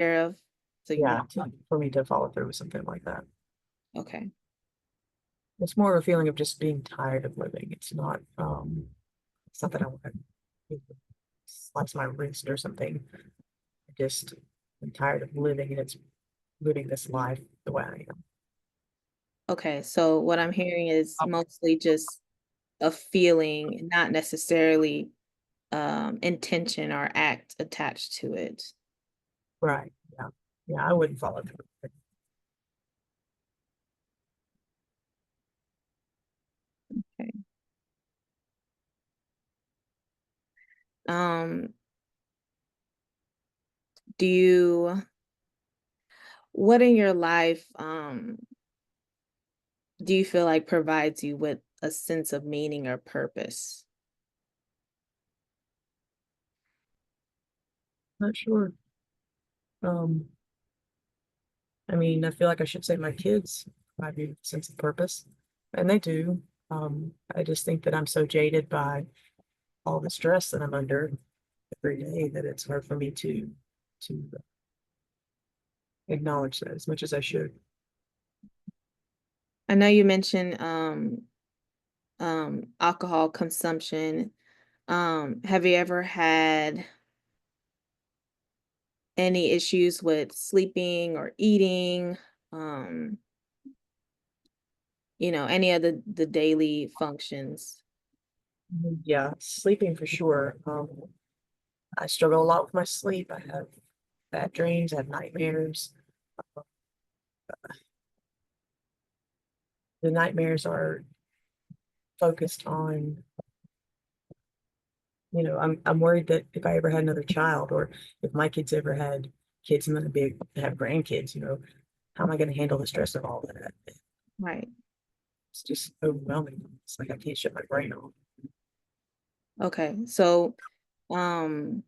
aware of? So you, Yeah, for me to follow through with something like that. okay. It's more of a feeling of just being tired of living. It's not that I want to slice my wrist or something. I just am tired of living and it's living this life the way I am. Okay, so what I'm hearing is mostly just a feeling, not necessarily intention or act attached to it. Right. Yeah. Yeah, I wouldn't follow through. Okay. Um, do you what in your life do you feel like provides you with a sense of meaning or purpose? Not sure. Um, I mean, I feel like I should say my kids provide me a sense of purpose, and they do. I just think that I'm so jaded by all the stress that I'm under every day that it's hard for me to acknowledge that as much as I should. I know you mentioned alcohol consumption. Have you ever had any issues with sleeping or eating? Um, any of the daily functions? Yeah, sleeping for sure. I struggle a lot with my sleep. I have bad dreams, I have nightmares. The nightmares are focused on, I'm worried that if I ever had another child or if my kids ever had kids and then have grandkids, how am I going to handle the stress of all that? Right. It's just overwhelming. It's like I can't shut my brain off. Okay. So, um,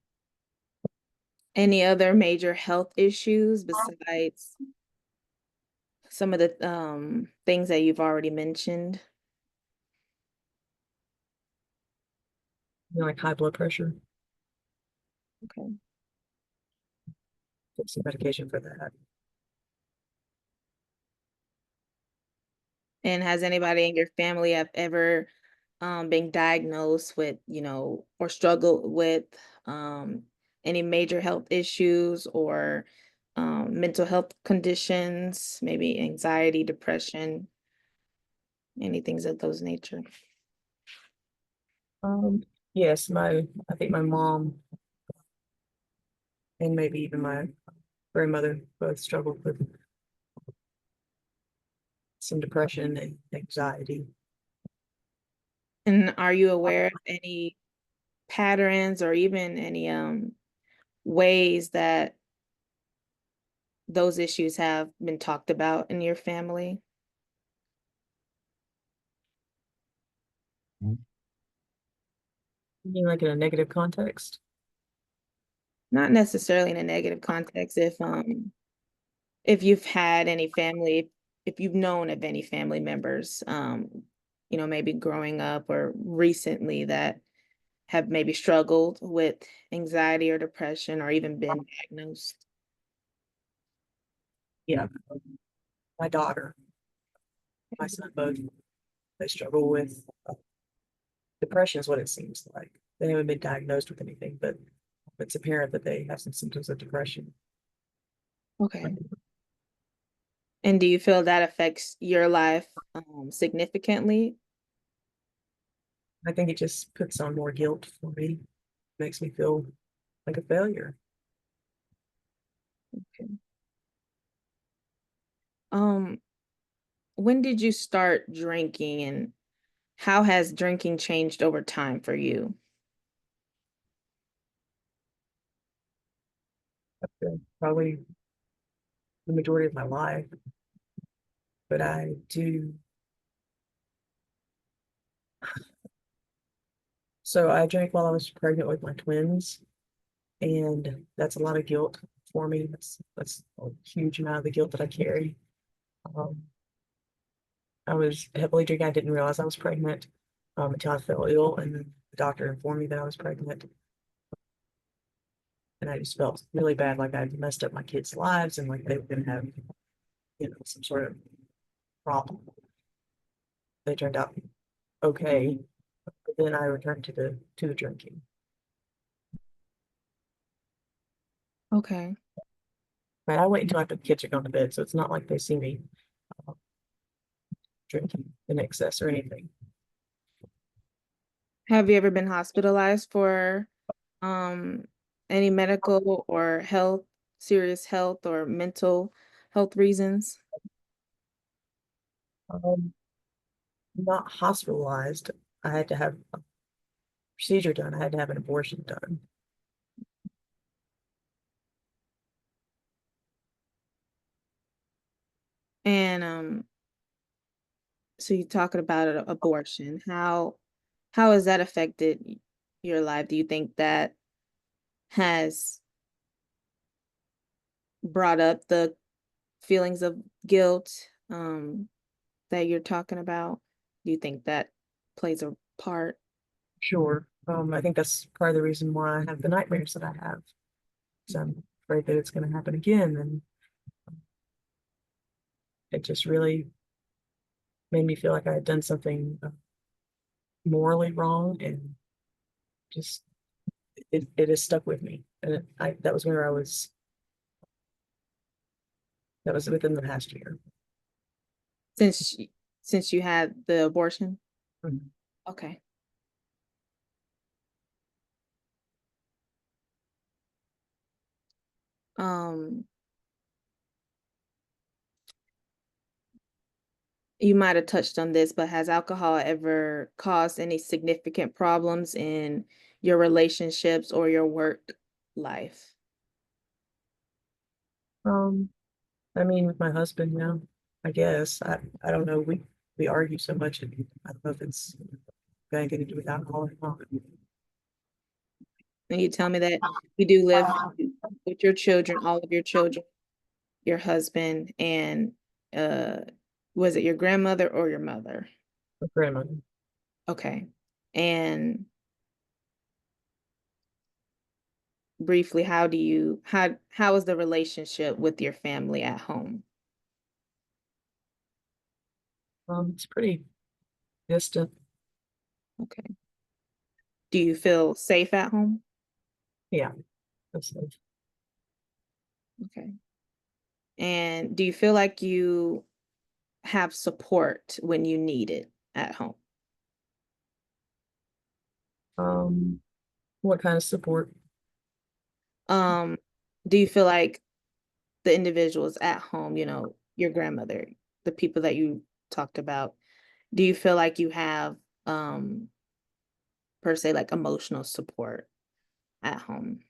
any other major health issues besides some of the things that you've already mentioned? Like high blood pressure, Okay. get some medication for that. And has anybody in your family have ever been diagnosed with, or struggled with um, any major health issues or mental health conditions, maybe anxiety, depression, any things of those nature? Um, yes, I think my mom and maybe even my grandmother both struggled with some depression and anxiety. And are you aware of any patterns or even any ways that those issues have been talked about in your family? You mean like in a negative context? Not necessarily in a negative context. If you've had any family, if you've known of any family members, maybe growing up or recently that have maybe struggled with anxiety or depression or even been diagnosed. Yeah, my daughter, my son both, they struggle with depression is what it seems like. They haven't been diagnosed with anything, but it's apparent that they have some symptoms of depression. Okay. And do you feel that affects your life significantly? I think it just puts on more guilt for me, makes me feel like a failure. Okay. Um, when did you start drinking and how has drinking changed over time for you? Probably the majority of my life, but I do. So I drank while I was pregnant with my twins, and that's a lot of guilt for me. That's a huge amount of the guilt that I carry. Um, I was heavily drinking. I didn't realize I was pregnant until I fell ill, and then the doctor informed me that I was pregnant. And I just felt really bad, like I messed up my kids' lives and like they were gonna have, some sort of problem. They turned out okay, but then I returned to the drinking. Okay. But I wait until after the kids are gone to bed, so it's not like they see me uh, drinking in excess or anything. Have you ever been hospitalized for um any medical or health, serious health or mental health reasons? Um, Not hospitalized. I had to have a procedure done. I had to have an abortion done. And so you're talking about abortion. How has that affected your life? Do you think that has brought up the feelings of guilt that you're talking about? Do you think that plays a part? Sure. I think that's part of the reason why I have the nightmares that I have. So I'm afraid that it's going to happen again, and it just really made me feel like I had done something morally wrong, and just it has stuck with me. And that was where I was. That was within the past year. Since since you had the abortion? Mhm. Okay. Um, you might have touched on this, but has alcohol ever caused any significant problems in your relationships or your work life? Um, I mean, with my husband, yeah, I guess I don't know. We argue so much, and I don't know if it's got anything to do with alcohol or not. And you tell me that you do live with your children, all of your children, your husband, and uh was it your grandmother or your mother? My grandmother. Okay. And briefly, how is the relationship with your family at home? It's pretty distant. Okay. Do you feel safe at home? Yeah, that's like, Okay. And do you feel like you have support when you need it at home? um, what kind of support? Um, do you feel like the individuals at home, your grandmother, the people that you talked about, do you feel like you have per se like emotional support at home?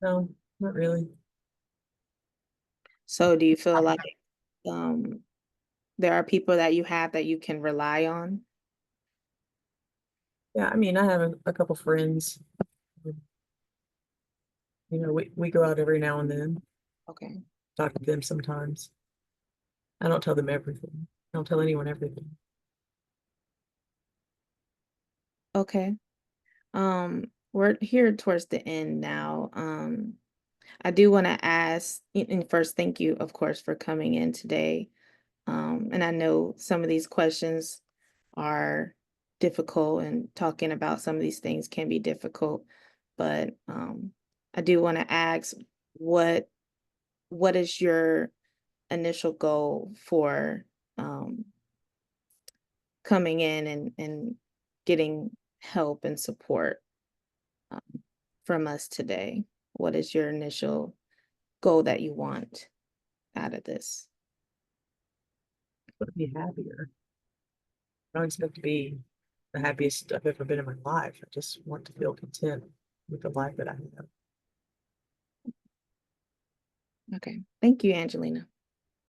No, not really. So do you feel like um there are people that you have that you can rely on? Yeah, I mean, I have a couple friends. We go out every now and then, Okay. talk to them sometimes. I don't tell them everything. I don't tell anyone everything. Okay. We're here towards the end now. I do want to ask, and first, thank you, of course, for coming in today. And I know some of these questions are difficult and talking about some of these things can be difficult, but I do want to ask what what is your initial goal for um, coming in and getting help and support um, from us today? What is your initial goal that you want out of this? I want to be happier. I don't expect to be the happiest I've ever been in my life. I just want to feel content with the life that I have. Okay. Thank you, Angelina.